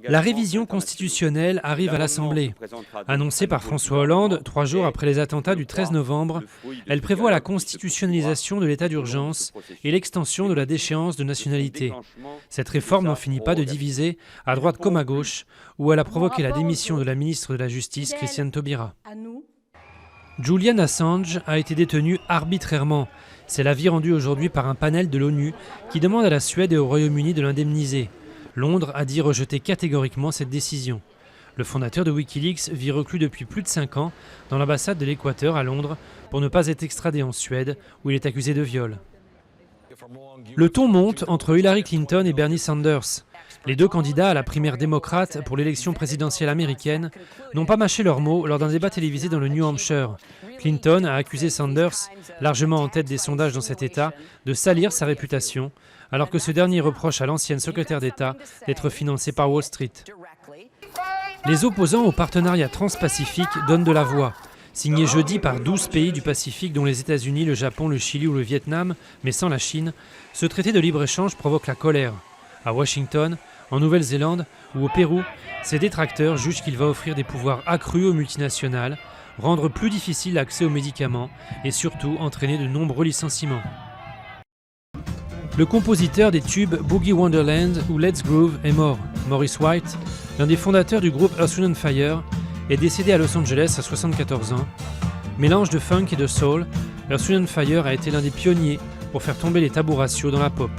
La révision constitutionnelle arrive à l'Assemblée. Annoncée par François Hollande 3 jours après les attentats du 13 novembre, elle prévoit la constitutionnalisation de l'état d'urgence et l'extension de la déchéance de nationalité. Cette réforme n'en finit pas de diviser, à droite comme à gauche, où elle a provoqué la démission de la ministre de la Justice, Christiane Taubira. Julian Assange a été détenu arbitrairement. C'est l'avis rendu aujourd'hui par un panel de l'ONU qui demande à la Suède et au Royaume-Uni de l'indemniser. Londres a dit rejeter catégoriquement cette décision. Le fondateur de Wikileaks vit reclus depuis plus de 5 ans dans l'ambassade de l'Équateur à Londres pour ne pas être extradé en Suède où il est accusé de viol. Le ton monte entre Hillary Clinton et Bernie Sanders. Les deux candidats à la primaire démocrate pour l'élection présidentielle américaine n'ont pas mâché leurs mots lors d'un débat télévisé dans le New Hampshire. Clinton a accusé Sanders, largement en tête des sondages dans cet État, de salir sa réputation, alors que ce dernier reproche à l'ancienne secrétaire d'État d'être financée par Wall Street. Les opposants au partenariat transpacifique donnent de la voix. Signé jeudi par 12 pays du Pacifique dont les États-Unis, le Japon, le Chili ou le Vietnam, mais sans la Chine, ce traité de libre-échange provoque la colère. À Washington, en Nouvelle-Zélande ou au Pérou, ses détracteurs jugent qu'il va offrir des pouvoirs accrus aux multinationales, rendre plus difficile l'accès aux médicaments et surtout entraîner de nombreux licenciements. Le compositeur des tubes Boogie Wonderland ou Let's Groove est mort. Maurice White, l'un des fondateurs du groupe Earth, Wind & Fire, est décédé à Los Angeles à 74 ans. Mélange de funk et de soul, Earth, Wind & Fire a été l'un des pionniers pour faire tomber les tabous raciaux dans la pop.